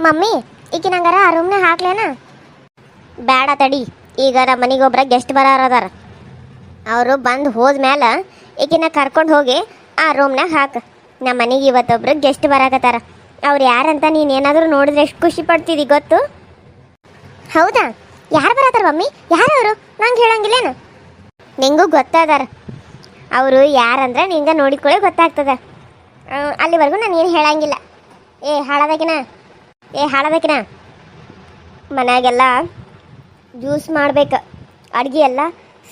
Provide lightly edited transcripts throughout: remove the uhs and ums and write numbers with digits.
Mummy ಈಗ ನಂಗಾರ ಆ ರೂಮ್ನಾಗ ಹಾಕ್ಲೇನ? ಬೇಡ ತಡಿ, ಈಗ ನಮ್ಮ ಮನೆಗೆ ಒಬ್ರ ಗೆಸ್ಟ್ ಬರೋರದಾರ. ಅವರು ಬಂದು ಹೋದ್ಮೇಲೆ ಈಗಿನ ಕರ್ಕೊಂಡು ಹೋಗಿ ಆ ರೂಮ್ನಾಗ ಹಾಕು. ನಮ್ಮ ಮನೆಗೆ ಇವತ್ತೊಬ್ರು ಗೆಸ್ಟ್ ಬರಾಕತ್ತಾರ. ಅವ್ರು ಯಾರಂತ ನೀನು ಏನಾದರೂ ನೋಡಿದ್ರೆ ಎಷ್ಟು ಖುಷಿ ಪಡ್ತಿದ್ದಿ ಗೊತ್ತು? ಹೌದಾ? ಯಾರು ಬರತ್ತಾರ ಮಮ್ಮಿ? ಯಾರು ಅವರು? ನಂಗೆ ಹೇಳಂಗಿಲ್ಲೇನು? ನಿಂಗೂ ಗೊತ್ತಾದಾರ ಅವರು ಯಾರಂದ್ರೆ ನಿಂಗೆ ನೋಡಿಕೊಳ್ಳೆ ಗೊತ್ತಾಗ್ತದೆ. ಅಲ್ಲಿವರೆಗೂ ನಾನು ಏನು ಹೇಳಂಗಿಲ್ಲ. ಏ ಹಾಳದಕಿನ ಮನ್ಯಾಗೆಲ್ಲ ಜ್ಯೂಸ್ ಮಾಡ್ಬೇಕು. ಅಡುಗೆ ಎಲ್ಲ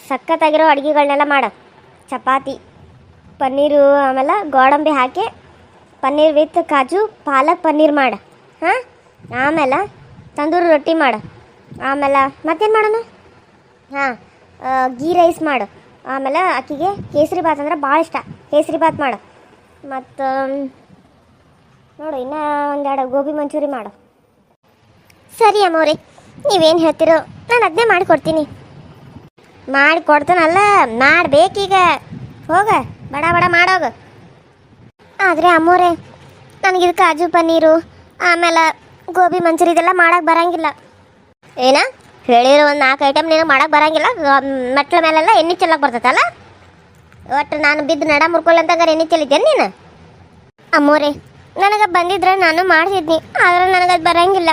ಸಖತ್ತಾಗಿರೋ ಅಡುಗೆಗಳನ್ನೆಲ್ಲ ಮಾಡು. ಚಪಾತಿ, ಪನ್ನೀರು, ಆಮೇಲೆ ಗೋಡಂಬಿ ಹಾಕಿ ಪನ್ನೀರ್ ವಿತ್ ಕಾಜು ಪಾಲಕ್ ಪನ್ನೀರ್ ಮಾಡು. ಹಾಂ, ಆಮೇಲೆ ತಂದೂರಿ ರೊಟ್ಟಿ ಮಾಡು. ಆಮೇಲೆ ಮತ್ತೇನು ಮಾಡೋಣ? ಹಾಂ, ಗೀ ರೈಸ್ ಮಾಡು. ಆಮೇಲೆ ಆಕಿಗೆ ಕೇಸರಿ ಬಾತ್ ಅಂದ್ರೆ ಭಾಳ ಇಷ್ಟ. ಕೇಸರಿ ಬಾತ್ ಮಾಡು. ಮತ್ತು ನೋಡು, ಇನ್ನೂ ಒಂದೆರಡು ಗೋಬಿ ಮಂಚೂರಿ ಮಾಡು. ಸರಿ ಅಮ್ಮವ್ರಿ, ನೀವೇನು ಹೇಳ್ತಿರೋ ನಾನು ಅದನ್ನೇ ಮಾಡಿಕೊಡ್ತೀನಿ. ಮಾಡಿಕೊಡ್ತಾನಲ್ಲ, ಮಾಡಬೇಕೀಗ. ಹೋಗ, ಬಡ ಬಡ ಮಾಡೋಗು. ಆದರೆ ಅಮ್ಮೋರೆ, ನನಗಿದು ಕಾಜು ಪನ್ನೀರು ಆಮೇಲೆ ಗೋಬಿ ಮಂಚೂರಿ ಇದೆಲ್ಲ ಮಾಡೋಕೆ ಬರೋಂಗಿಲ್ಲ. ಏನ ಹೇಳಿರೋ ಒಂದು 4 ಐಟಮ್ ನಿನಗೆ ಮಾಡೋಕೆ ಬರೋಂಗಿಲ್ಲ? ಮೆಟ್ಲ ಮೇಲೆಲ್ಲ ಎಣ್ಣೆ ಚೆಲ್ಲಕ್ಕೆ ಬರ್ತೈತಲ್ಲ? ಒಟ್ಟು ನಾನು ಬಿದ್ದು ನಡ ಮುರ್ಕೊಳ್ಳಂತಂಗಾರೆ ಎಣ್ಣೆ ಚೆಲ್ಲಿದ್ದೇನೆ ನೀನು? ಅಮ್ಮೋರೆ, ನನಗೆ ಬಂದಿದ್ರೆ ನಾನು ಮಾಡ್ತಿದ್ನಿ, ಆದರೆ ನನಗದು ಬರೋಂಗಿಲ್ಲ.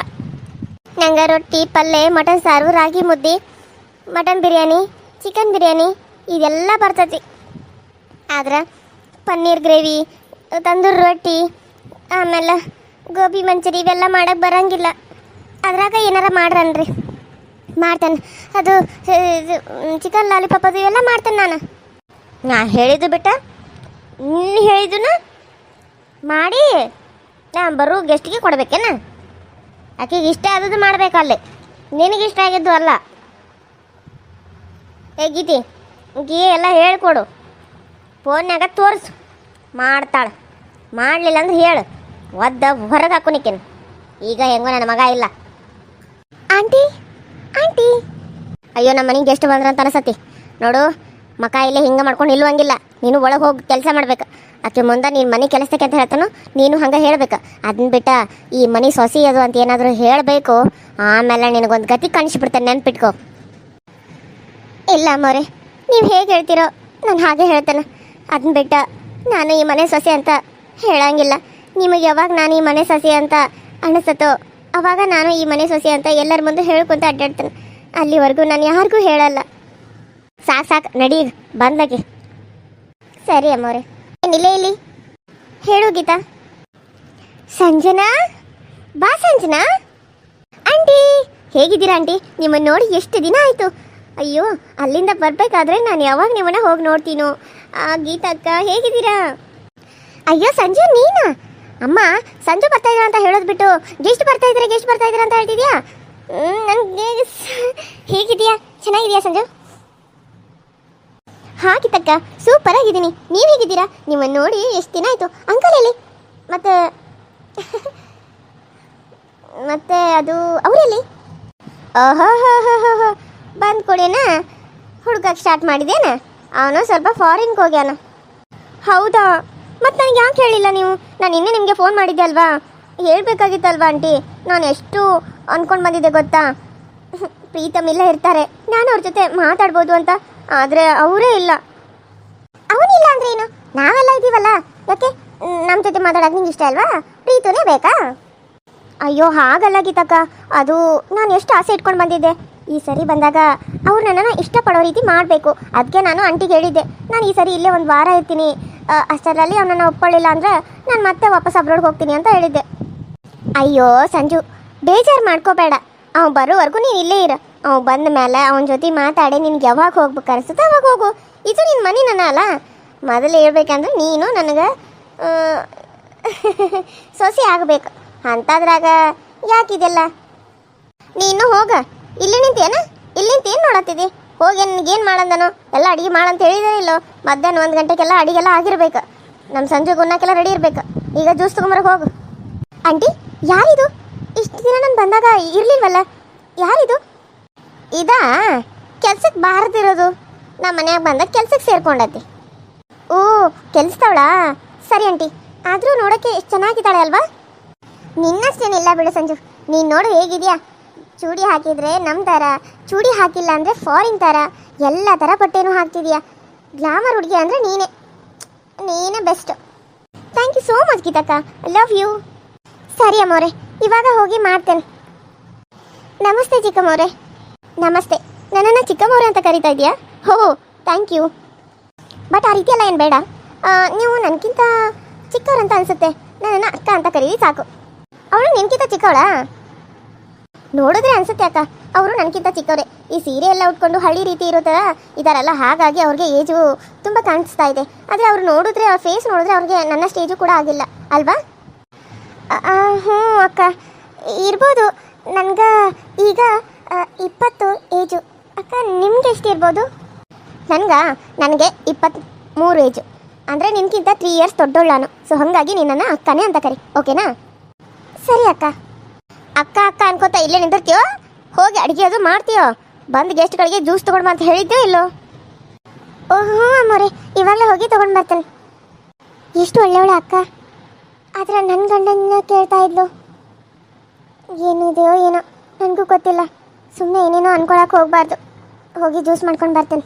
ನಂಗೆ ರೊಟ್ಟಿ, ಪಲ್ಯ, ಮಟನ್ ಸಾರು, ರಾಗಿ ಮುದ್ದೆ, ಮಟನ್ ಬಿರಿಯಾನಿ, ಚಿಕನ್ ಬಿರಿಯಾನಿ ಇದೆಲ್ಲ ಬರ್ತೈತಿ. ಆದ್ರೆ ಪನ್ನೀರ್ ಗ್ರೇವಿ, ತಂದೂರಿ ರೊಟ್ಟಿ, ಆಮೇಲೆ ಗೋಬಿ ಮಂಚೂರಿ ಇವೆಲ್ಲ ಮಾಡೋಕ್ಕೆ ಬರೋಂಗಿಲ್ಲ. ಅದ್ರಾಗ ಏನಾರ ಮಾಡ್ರನ್ರಿ. ಮಾಡ್ತೇನೆ. ಅದು ಚಿಕನ್ ಲಾಲಿಪಾಪ್ ಅದು ಇವೆಲ್ಲ ಮಾಡ್ತೇನೆ ನಾನು. ಹೇಳಿದ್ದು ಬಿಟ್ಟ ನೀನು ಹೇಳಿದ್ದನ್ನ ಮಾಡಿ ನಾನು ಬರೋ ಗೆಸ್ಟಿಗೆ ಕೊಡ್ಬೇಕೇನ? ಆಕೆಗೆ ಇಷ್ಟ ಆದದ್ದು ಮಾಡಬೇಕಲ್ಲಿ, ನಿನಗಿಷ್ಟ ಆಗಿದ್ದು ಅಲ್ಲ. ಗೀತಿ ಎಲ್ಲ ಹೇಳ್ಕೊಡು, ಫೋನ್ಯಾಗ ತೋರಿಸು. ಮಾಡ್ತಾಳೆ. ಮಾಡಲಿಲ್ಲ ಅಂದ್ರೆ ಹೇಳು, ಒದ್ದ ಹೊರಗೆ ಹಾಕೋನಿಕ್ಕೇನು. ಈಗ ಹೆಂಗೋ ನನ್ನ ಮಗ ಇಲ್ಲ. ಆಂಟಿ ಆಂಟಿ, ಅಯ್ಯೋ ನಮ್ಮ ಮನೆಗೆ ಗೆಸ್ಟ್ ಬಂದ್ರಂತ ಅನಿಸತಿ ನೋಡು. ಮಕ ಇಲ್ಲೇ ಹಿಂಗೆ ಮಾಡ್ಕೊಂಡು ನಿಲ್ಲುವಂಗಿಲ್ಲ. ನೀನು ಒಳಗೆ ಹೋಗಿ ಕೆಲಸ ಮಾಡ್ಬೇಕು. ಆಕೆ ಮುಂದೆ ನೀನು ಮನೆ ಕೆಲಸಕ್ಕೆ ಅಂತ ಹೇಳ್ತಾನೋ ನೀನು ಹಂಗೆ ಹೇಳ್ಬೇಕು. ಅದನ್ನ ಬಿಟ್ಟ ಈ ಮನೆ ಸೊಸಿ ಅದು ಅಂತ ಏನಾದರೂ ಹೇಳಬೇಕು, ಆಮೇಲೆ ನಿನಗೊಂದು ಗತಿ ಕಾಣಿಸ್ಬಿಡ್ತೇನೆ, ನೆನ್ಪಿಟ್ಕೋ. ಇಲ್ಲ ಅಮ್ಮವ್ರೆ, ನೀವು ಹೇಗೆ ಹೇಳ್ತೀರೋ ನಾನು ಹಾಗೆ ಹೇಳ್ತೇನೆ. ಅದನ್ನ ಬಿಟ್ಟ ನಾನು ಈ ಮನೆ ಸೊಸೆ ಅಂತ ಹೇಳಂಗಿಲ್ಲ. ನಿಮಗೆ ಯಾವಾಗ ನಾನು ಈ ಮನೆ ಸೊಸೆ ಅಂತ ಅನಿಸತ್ತೋ ಅವಾಗ ನಾನು ಈ ಮನೆ ಸೊಸೆ ಅಂತ ಎಲ್ಲರ ಮುಂದೆ ಹೇಳ್ಕೊಂತ ಅಡ್ಡಾಡ್ತೇನೆ. ಅಲ್ಲಿವರೆಗೂ ನಾನು ಯಾರಿಗೂ ಹೇಳಲ್ಲ. ಸಾಕು ನಡಿ, ಬಂದಾಗೆ. ಸರಿ ಅಮ್ಮವ್ರೆ, ಏನಿಲ್ಲ ಇಲ್ಲಿ ಹೇಳು ಗೀತಾ. ಸಂಜನಾ, ಬಾ ಸಂಜನಾ. ಆಂಟಿ ಹೇಗಿದ್ದೀರಾ ಆಂಟಿ? ನಿಮ್ಮನ್ನು ನೋಡಿ ಎಷ್ಟು ದಿನ ಆಯಿತು. ಅಯ್ಯೋ, ಅಲ್ಲಿಂದ ಬರಬೇಕಾದ್ರೆ ನಾನು ಯಾವಾಗ ನಿಮ್ಮನ್ನ ಹೋಗಿ ನೋಡ್ತೀನೋ. ಗೀತಾ ಅಕ್ಕ ಹೇಗಿದ್ದೀರಾ? ಅಯ್ಯೋ ಸಂಜು, ನೀನಾ? ಅಮ್ಮ ಸಂಜು ಬರ್ತಾ ಇದ್ದೀರಾ ಅಂತ ಹೇಳೋದು ಬಿಟ್ಟು ಗೆಸ್ಟ್ ಬರ್ತಾ ಇದ್ದೀರಾ ಅಂತ ಹೇಳ್ತಿದ್ಯಾ? ನನಗೆ ಹೇಗಿದೆಯಾ? ಚೆನ್ನಾಗಿದೆಯಾ ಸಂಜು? ಹಾಗಿತ್ತಕ್ಕ, ಸೂಪರ್ ಆಗಿದ್ದೀನಿ. ನೀವು ಹೇಗಿದ್ದೀರಾ? ನಿಮ್ಮನ್ನು ನೋಡಿ ಎಷ್ಟು ದಿನ ಆಯಿತು. ಅಂಕಲ್ ಎಲ್ಲಿ? ಮತ್ತೆ ಅದು ಅವರೆಲ್ಲಿ? ಓಹೋ ಬಂದು ಕೊಡೇನ? ಹುಡುಗಕ್ಕೆ ಸ್ಟಾರ್ಟ್ ಮಾಡಿದೇನ? ಅವನು ಸ್ವಲ್ಪ ಫಾರಿನ್ಗೆ ಹೋಗ್ಯಾನ. ಹೌದಾ? ಮತ್ತು ನನಗೆ ಯಾಕೆ ಹೇಳಿಲ್ಲ ನೀವು? ನಾನು ಇನ್ನೇ ನಿಮಗೆ ಫೋನ್ ಮಾಡಿದ್ದೆ ಅಲ್ವಾ, ಹೇಳಬೇಕಾಗಿತ್ತಲ್ವಾ ಆಂಟಿ. ನಾನು ಎಷ್ಟು ಅಂದ್ಕೊಂಡು ಬಂದಿದ್ದೆ ಗೊತ್ತಾ? ಪ್ರೀತಮ್ ಇಲ್ಲೇ ಇರ್ತಾರೆ, ನಾನು ಅವ್ರ ಜೊತೆ ಮಾತಾಡ್ಬೋದು ಅಂತ. ಆದರೆ ಅವರೇ ಇಲ್ಲ. ಅವನಿಲ್ಲ ಅಂದರೆ ಏನು? ನಾವೆಲ್ಲ ಇದ್ದೀವಲ್ಲ. ಯಾಕೆ ನಮ್ಮ ಜೊತೆ ಮಾತಾಡೋಕೆ ನಿಂಗೆ ಇಷ್ಟ ಅಲ್ವಾ? ಪ್ರೀತನೇ ಬೇಕಾ? ಅಯ್ಯೋ ಹಾಗಲ್ಲ ಗೀತಕ್ಕ, ಅದು ನಾನು ಎಷ್ಟು ಆಸೆ ಇಟ್ಕೊಂಡು ಬಂದಿದ್ದೆ. ಈ ಸರಿ ಬಂದಾಗ ಅವ್ರು ನನ್ನನ್ನು ಇಷ್ಟಪಡೋ ರೀತಿ ಮಾಡಬೇಕು. ಅದಕ್ಕೆ ನಾನು ಆಂಟಿಗೆ ಹೇಳಿದ್ದೆ, ನಾನು ಈ ಸರಿ ಇಲ್ಲೇ ಒಂದು ವಾರ ಇರ್ತೀನಿ, ಅಷ್ಟರಲ್ಲಿ ಅವನನ್ನು ಒಪ್ಕೊಳ್ಳಿಲ್ಲ ಅಂದರೆ ನಾನು ಮತ್ತೆ ವಾಪಸ್ ಅಬ್ರೋಡ್ಗೆ ಹೋಗ್ತೀನಿ ಅಂತ ಹೇಳಿದ್ದೆ. ಅಯ್ಯೋ ಸಂಜು, ಬೇಜಾರು ಮಾಡ್ಕೋಬೇಡ. ಅವ್ನು ಬರೋವರೆಗೂ ನೀನು ಇಲ್ಲೇ ಇರು. ಅವ್ನು ಬಂದ ಮೇಲೆ ಅವನ ಜೊತೆ ಮಾತಾಡಿ ನಿನ್ಗೆ ಯಾವಾಗ ಹೋಗ್ಬೇಕು ಅನಿಸುತ್ತೆ ಅವಾಗ ಹೋಗು. ಇದು ನಿನ್ನ ಮನೆ ನನ್ನ ಅಲ್ಲ. ಮೊದಲು ಹೇಳ್ಬೇಕಂದ್ರೆ ನೀನು ನನಗೆ ಸೊಸೆ ಆಗಬೇಕು. ಅಂಥದ್ರಾಗ ಯಾಕಿದೆಲ್ಲ? ನೀನು ಹೋಗ. ಇಲ್ಲಿ ನಿಂತೇನ? ಇಲ್ಲಿ ನಿಂತು ಏನು ನೋಡತ್ತಿದ್ದಿ? ಹೋಗಿ ನಿನಗೇನು ಮಾಡಂದನೋ ಎಲ್ಲ ಅಡುಗೆ ಮಾಡಂತ ಹೇಳಿದ್ರೆ ಇಲ್ಲೋ. ಮಧ್ಯಾಹ್ನ 1 ಗಂಟೆಗೆಲ್ಲ ಅಡುಗೆಲ್ಲ ಆಗಿರ್ಬೇಕು. ನಮ್ಮ ಸಂಜೆ ಗುನ್ನಕ್ಕೆಲ್ಲ ರೆಡಿ ಇರಬೇಕು. ಈಗ ಜ್ಯೂಸ್ ತೊಗೊಂಬರಕ್ಕೆ ಹೋಗು. ಆಂಟಿ ಯಾರಿದು? ಇಷ್ಟು ದಿನ ನಾನು ಬಂದಾಗ ಇರಲಿಲ್ವಲ್ಲ, ಯಾರಿದು? ಇದಾ ಕೆಲ್ಸಕ್ಕೆ ಬಾರದಿರೋದು. ನಮ್ಮ ಮನ್ಯಾಗ ಬಂದಾಗ ಕೆಲ್ಸಕ್ಕೆ ಸೇರ್ಕೊಂಡತಿ. ಓ, ಕೆಲ್ಸದವಳಾ? ಸರಿ ಆಂಟಿ, ಆದರೂ ನೋಡೋಕ್ಕೆ ಎಷ್ಟು ಚೆನ್ನಾಗಿದ್ದಾಳೆ ಅಲ್ವಾ? ನಿನ್ನಷ್ಟೇನಿಲ್ಲ ಬಿಡು ಸಂಜು. ನೀನು ನೋಡು ಹೇಗಿದೆಯಾ. ಚೂಡಿ ಹಾಕಿದರೆ ನಮ್ಮ ಥರ, ಚೂಡಿ ಹಾಕಿಲ್ಲ ಅಂದರೆ ಫಾರಿನ್ ಥರ, ಎಲ್ಲ ಥರ ಬಟ್ಟೆನೂ ಹಾಕ್ತಿದೀಯಾ. ಗ್ಲಾಮರ್ ಹುಡುಗಿ ಅಂದರೆ ನೀನೇ best. Thank you so much ಗೀತಕ್ಕ, ಐ ಲವ್ ಯು. ಸರಿ ಅಮ್ಮೋರೆ, ಇವಾಗ ಹೋಗಿ ಮಾಡ್ತೇನೆ. ನಮಸ್ತೆ ಚಿಕ್ಕಮ್ಮವ್ರೆ. ನಮಸ್ತೆ. ನನ್ನನ್ನು ಚಿಕ್ಕಮ್ಮವ್ರೆ ಅಂತ ಕರಿತಾ ಇದೆಯಾ? ಹೋ, ಥ್ಯಾಂಕ್ ಯು. ಬಟ್ ಆ ರೀತಿ ಎಲ್ಲ ಏನು ಬೇಡ. ನೀವು ನನಗಿಂತ ಚಿಕ್ಕವ್ರಂತ ಅನಿಸುತ್ತೆ. ನನ್ನನ್ನು ಅಕ್ಕ ಅಂತ ಕರೀರಿ ಸಾಕು. ಅವಳು ನಿನ್ಗಿಂತ ಚಿಕ್ಕವಳಾ? ನೋಡಿದ್ರೆ ಅನ್ಸುತ್ತೆ ಅಕ್ಕ, ಅವರು ನನಗಿಂತ ಚಿಕ್ಕವರೇ. ಈ ಸೀರೆ ಎಲ್ಲ ಉಟ್ಕೊಂಡು ಹಳ್ಳಿ ರೀತಿ ಇರೋ ಥರ ಇದಾರಲ್ಲ, ಹಾಗಾಗಿ ಅವ್ರಿಗೆ ಏಜು ತುಂಬ ಕಾಣಿಸ್ತಾ ಇದೆ. ಆದರೆ ಅವ್ರು ನೋಡಿದ್ರೆ, ಅವ್ರ ಫೇಸ್ ನೋಡಿದ್ರೆ ಅವ್ರಿಗೆ ನನ್ನ ಸ್ಟೇಜು ಕೂಡ ಆಗಿಲ್ಲ ಅಲ್ವಾ? ಹ್ಞೂ ಅಕ್ಕ, ಇರ್ಬೋದು. ನನಗೆ ಈಗ 20 ಏಜು. ಅಕ್ಕ ನಿಮ್ಗೆ ಎಷ್ಟು ಇರ್ಬೋದು? ನನಗೆ 23 ಏಜು. ಅಂದರೆ ನಿನ್ಗಿಂತ 3 ಇಯರ್ಸ್ ದೊಡ್ಡೋಳು ನಾನು. ಸೊ ಹಾಗಾಗಿ ನಿನ್ನನ್ನು ಅಕ್ಕನೇ ಅಂತ ಕರಿ, ಓಕೆನಾ? ಸರಿ ಅಕ್ಕ. ಅಕ್ಕ ಅಕ್ಕ ಅನ್ಕೋತಾ ಇಲ್ಲೇ ನಿಂತಿರ್ತೀಯೋ? ಹೋಗಿ ಅಡುಗೆ ಅದು ಮಾಡ್ತೀಯೋ? ಬಂದು ಗೆಸ್ಟ್ಗಳಿಗೆ ಜ್ಯೂಸ್ ತೊಗೊಂಡು ಅಂತ ಹೇಳಿದ್ದೆ ಇಲ್ಲೋ? ಓಹ್ ಹ್ಞೂ ಅಮ್ಮೋರೆ, ಇವಾಗಲೇ ಹೋಗಿ ತೊಗೊಂಡು ಬರ್ತೇನೆ. ಎಷ್ಟು ಒಳ್ಳೆಯವಳೆ ಅಕ್ಕ. ಆದರೆ ನನ್ನ ಗಂಡನ್ನ ಕೇಳ್ತಾ ಇದ್ಲು. ಏನಿದೆಯೋ ಏನೋ ನನಗೂ ಗೊತ್ತಿಲ್ಲ. ಸುಮ್ಮನೆ ಏನೇನೋ ಅನ್ಕೊಳಕ್ಕೆ ಹೋಗ್ಬಾರ್ದು. ಹೋಗಿ ಜ್ಯೂಸ್ ಮಾಡ್ಕೊಂಡು ಬರ್ತೇನೆ.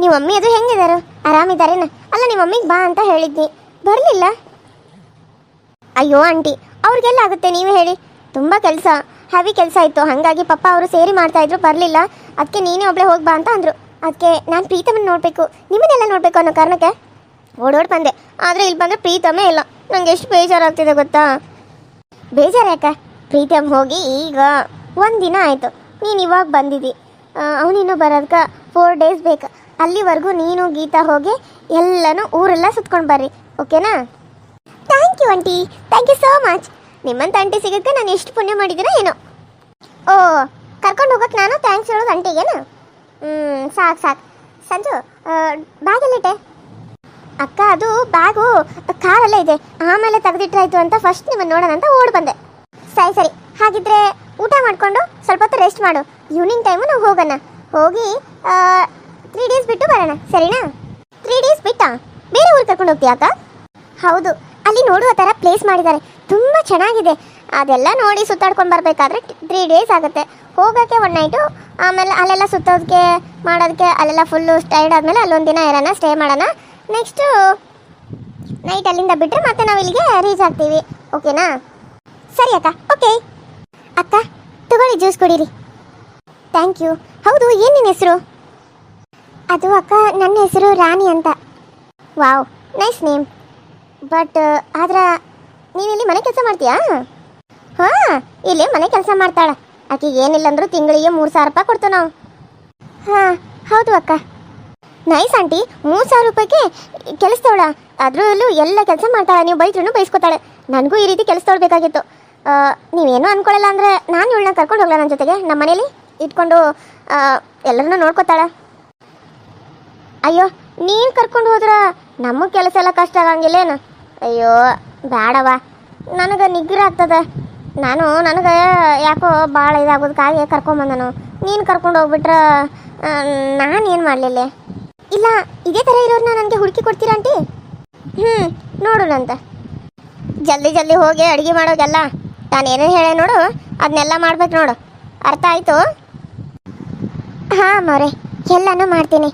ನಿಮ್ಮ ಮಮ್ಮಿ ಅದು ಹೆಂಗಿದ್ದಾರೆ? ಆರಾಮಿದ್ದಾರೇನ? ಅಲ್ಲ, ನಿಮ್ಮ ಮಮ್ಮಿಗೆ ಬಾ ಅಂತ ಹೇಳಿದ್ನಿ, ಬರಲಿಲ್ಲ. ಅಯ್ಯೋ ಆಂಟಿ, ಅವ್ರಿಗೆಲ್ಲ ಆಗುತ್ತೆ, ನೀವೇ ಹೇಳಿ. ತುಂಬ ಕೆಲಸ, ಹೆವಿ ಕೆಲಸ ಇತ್ತು. ಹಾಗಾಗಿ ಪಪ್ಪ ಅವರು ಸೇರಿ ಮಾಡ್ತಾಯಿದ್ರು, ಬರಲಿಲ್ಲ. ಅದಕ್ಕೆ ನೀನೇ ಒಬ್ಬಳೇ ಹೋಗಿ ಬಾ ಅಂತ ಅಂದರು. ಅದಕ್ಕೆ ನಾನು ಪ್ರೀತಮನ್ನು ನೋಡಬೇಕು, ನಿಮ್ಮನ್ನೆಲ್ಲ ನೋಡಬೇಕು ಅನ್ನೋ ಕಾರಣಕ್ಕೆ ಓಡೋಡಿ ಬಂದೆ. ಆದರೆ ಇಲ್ಲಿ ಬಂದರೆ ಪ್ರೀತಮೇ ಇಲ್ಲ. ನನಗೆ ಎಷ್ಟು ಬೇಜಾರಾಗ್ತಿದೆ ಗೊತ್ತಾ? ಬೇಜಾರು ಯಾಕೆ? ಪ್ರೀತಮ್ ಹೋಗಿ ಈಗ 1 ದಿನ ಆಯಿತು. ನೀನು ಇವಾಗ ಬಂದಿದ್ದಿ. ಅವನಿನ್ನೂ ಬರೋದಕ್ಕೆ 4 ಡೇಸ್ ಬೇಕು. ಅಲ್ಲಿವರೆಗೂ ನೀನು ಗೀತಾ ಹೋಗಿ ಎಲ್ಲನೂ ಊರೆಲ್ಲ ಸುತ್ಕೊಂಡು ಬರ್ರಿ, ಓಕೆನಾ? Thank you aunty, thank you so much. ನಿಮ್ಮಂತ ಆಂಟಿ ಸಿಗೋಕ್ಕೆ ನಾನು ಎಷ್ಟು ಪುಣ್ಯ ಮಾಡಿದ್ದೀನೋ ಏನೋ. ಓ, ಕರ್ಕೊಂಡು ಹೋಗೋಕ್ಕೆ ನಾನು ಥ್ಯಾಂಕ್ಸ್ ಹೇಳೋದು ಆಂಟಿಗೇನು? ಸಾಕು ಸಾಕು. ಸಂಜು, ಬ್ಯಾಗಲ್ಲಿಟ್ಟೆ? ಅಕ್ಕ, ಅದು ಬ್ಯಾಗು ಕಾರಲ್ಲೇ ಇದೆ. ಆಮೇಲೆ ತೆಗೆದಿಟ್ರಾಯ್ತು ಅಂತ ಫಸ್ಟ್ ನಿಮ್ಮನ್ನು ನೋಡೋಣ ಅಂತ ಓಡಿ ಬಂದೆ. ಸರಿ ಸರಿ, ಹಾಗಿದ್ರೆ ಊಟ ಮಾಡಿಕೊಂಡು ಸ್ವಲ್ಪ ಹೊತ್ತು ರೆಸ್ಟ್ ಮಾಡು. ಈವ್ನಿಂಗ್ ಟೈಮು ನಾವು ಹೋಗೋಣ. ಹೋಗಿ 3 ಡೇಸ್ ಬಿಟ್ಟು ಬರೋಣ, ಸರಿನಾ? 3 ಡೇಸ್ ಬಿಟ್ಟಾ? ಬೇರೆ ಊರು ಕರ್ಕೊಂಡು ಹೋಗ್ತೀಯಾ ಅಕ್ಕ? ಹೌದು, ಅಲ್ಲಿ ನೋಡುವ ಥರ ಪ್ಲೇಸ್ ಮಾಡಿದ್ದಾರೆ, ತುಂಬ ಚೆನ್ನಾಗಿದೆ. ಅದೆಲ್ಲ ನೋಡಿ ಸುತ್ತಾಡ್ಕೊಂಡು ಬರಬೇಕಾದ್ರೆ 3 ಡೇಸ್ ಆಗುತ್ತೆ. ಹೋಗೋಕ್ಕೆ 1 ನೈಟು, ಆಮೇಲೆ ಅಲ್ಲೆಲ್ಲ ಸುತ್ತೋದಕ್ಕೆ ಮಾಡೋದಕ್ಕೆ ಅಲ್ಲೆಲ್ಲ ಫುಲ್ಲು ಟೈರ್ಡ್ ಆದಮೇಲೆ ಅಲ್ಲೊಂದು ದಿನ ಇರೋಣ, ಸ್ಟೇ ಮಾಡೋಣ. ನೆಕ್ಸ್ಟು ನೈಟ್ ಅಲ್ಲಿಂದ ಬಿಟ್ಟರೆ ಮತ್ತೆ ನಾವು ಇಲ್ಲಿಗೆ ರೀಚ್ ಆಗ್ತೀವಿ, ಓಕೆನಾ? ಸರಿ ಅಕ್ಕ, ಓಕೆ. ಅಕ್ಕ ತಗೊಳ್ಳಿ, ಜ್ಯೂಸ್ ಕುಡೀರಿ. Thank you. ಹೌದು, ಏನು ನಿನ್ನ ಹೆಸರು? ಅದು ಅಕ್ಕ, ನನ್ನ ಹೆಸರು ರಾಣಿ ಅಂತ. Wow, nice name. ಬಟ್ ಆದ್ರೆ ನೀನಿಲ್ಲಿ ಮನೆ ಕೆಲಸ ಮಾಡ್ತೀಯಾ? ಹಾಂ, ಇಲ್ಲಿ ಮನೆ ಕೆಲಸ ಮಾಡ್ತಾಳೆ. ಆಕೆಗೆ ಏನಿಲ್ಲ ಅಂದರೂ ತಿಂಗಳಿಗೆ 3,000 ರೂಪಾಯಿ ಕೊಡ್ತೇವೆ ನಾವು. ಹಾಂ ಹೌದು ಅಕ್ಕ. ನೈಸ್ ಆಂಟಿ, 3,000 ರೂಪಾಯಿಗೆ ಕೆಲಸದವಳ? ಅದರಲ್ಲೂ ಎಲ್ಲ ಕೆಲಸ ಮಾಡ್ತಾಳೆ. ನೀವು ಬೈದ್ರೂ ಬೈಸ್ಕೊತಾಳೆ. ನನಗೂ ಈ ರೀತಿ ಕೆಲಸದವಳು ಬೇಕಾಗಿತ್ತು. ನೀವೇನೋ ಅಂದ್ಕೊಳ್ಳಲ್ಲ ಅಂದರೆ ನಾನು ಇವಳನ್ನ ಕರ್ಕೊಂಡು ಹೋಗಲ್ಲ ನನ್ನ ಜೊತೆಗೆ. ನಮ್ಮ ಮನೇಲಿ ಇಟ್ಕೊಂಡು ಎಲ್ಲರನ್ನೂ ನೋಡ್ಕೋತಾಳೆ. ಅಯ್ಯೋ, ನೀನು ಕರ್ಕೊಂಡು ಹೋದ್ರೆ ನಮಗೆ ಕೆಲಸ ಎಲ್ಲ ಕಷ್ಟ ಆಗಂಗಿಲ್ಲೇನು? ಅಯ್ಯೋ ಬೇಡವ, ನನಗೆ ನಿಗ್ರಹ ಆಗ್ತದೆ. ನನಗೆ ಯಾಕೋ ಭಾಳ ಇದಾಗೋದಕ್ಕಾಗಿ ಕರ್ಕೊಂಬಂದನು. ನೀನು ಕರ್ಕೊಂಡು ಹೋಗ್ಬಿಟ್ರೆ ನಾನು ಏನು ಮಾಡಲಿಲ್ಲ. ಇಲ್ಲ, ಇದೇ ಥರ ಇರೋರನ್ನ ನನಗೆ ಹುಡುಕಿ ಕೊಡ್ತೀರಾ ಆಂಟಿ? ನೋಡೋಣಂತ. ಜಲ್ದಿ ಜಲ್ದಿ ಹೋಗಿ ಅಡುಗೆ ಮಾಡೋಗೆಲ್ಲ ನಾನು ಏನೇನು ಹೇಳೇ ನೋಡು, ಅದನ್ನೆಲ್ಲ ಮಾಡ್ಬೇಕು ನೋಡು. ಅರ್ಥ ಆಯಿತು? ಹಾಂ ಮೋರೆ, ಎಲ್ಲನೂ ಮಾಡ್ತೀನಿ.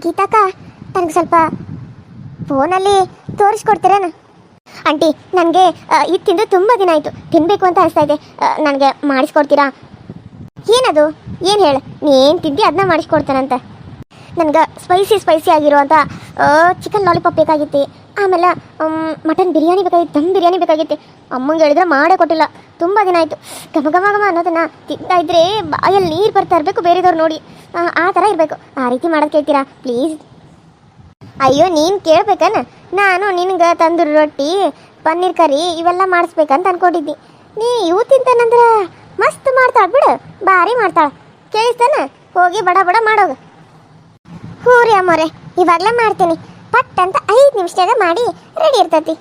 ಗೀತಕ್ಕ, ನನಗೆ ಸ್ವಲ್ಪ ಫೋನಲ್ಲಿ ತೋರಿಸ್ಕೊಡ್ತೀರೇನ? ಆಂಟಿ, ನನಗೆ ಇದು ತಿಂದು ತುಂಬ ದಿನ ಆಯಿತು, ತಿನ್ನಬೇಕು ಅಂತ ಅನಿಸ್ತಾ ಇದೆ. ನನಗೆ ಮಾಡಿಸ್ಕೊಡ್ತೀರಾ? ಏನದು? ಏನು ಹೇಳು, ನೀ ಏನು ತಿಂದು ಅದನ್ನ ಮಾಡಿಸ್ಕೊಡ್ತಾನಂತೆ. ನನಗೆ ಸ್ಪೈಸಿ ಆಗಿರುವಂಥ ಚಿಕನ್ ಲಾಲಿಪಾಪ್ ಬೇಕಾಗಿತ್ತು. ಆಮೇಲೆ ಮಟನ್ ಬಿರಿಯಾನಿ ಬೇಕಾಗಿತ್ತು, ದಮ್ ಬಿರಿಯಾನಿ ಬೇಕಾಗಿತ್ತು. ಅಮ್ಮಂಗೆ ಹೇಳಿದ್ರೆ ಮಾಡೇ ಕೊಟ್ಟಿಲ್ಲ. ತುಂಬ ದಿನ ಆಯಿತು. ಘಮ ಘಮ ಘಮ ಅನ್ನೋದನ್ನು ತಿಂತಾ ಇದ್ರೆ ಬಾಯಲ್ಲಿ ನೀರು ಬರ್ತಾ ಇರಬೇಕು, ಬೇರೆದವ್ರು ನೋಡಿ. ಆ ಥರ ಇರಬೇಕು. ಆ ರೀತಿ ಮಾಡೋದು ಕೇಳ್ತೀರಾ ಪ್ಲೀಸ್? ಅಯ್ಯೋ, ನೀನು ಕೇಳ್ಬೇಕನ? ನಾನು ನಿನಗೆ ತಂದೂರಿ ರೊಟ್ಟಿ, ಪನ್ನೀರ್ ಕರಿ ಇವೆಲ್ಲ ಮಾಡಿಸ್ಬೇಕಂತ ಅನ್ಕೊಂಡಿದ್ದಿ. ನೀ ಇವು ತಿಂತಾನಂದ್ರೆ ಮಸ್ತ್ ಮಾಡ್ತಾಳೆ ಬಿಡು, ಭಾರಿ ಮಾಡ್ತಾಳೆ. ಕೇಳಿಸ್ತಾನ? ಹೋಗಿ ಬಡ ಬಡ ಮಾಡೋದು. ಹ್ಞೂ ರೀ ಅಮ್ಮೋರೆ, ಇವಾಗಲೇ ಮಾಡ್ತೀನಿ. ಪಟ್ ಅಂತ 5 ನಿಮಿಷದಾಗ ಮಾಡಿ ರೆಡಿ ಇರ್ತೈತಿ.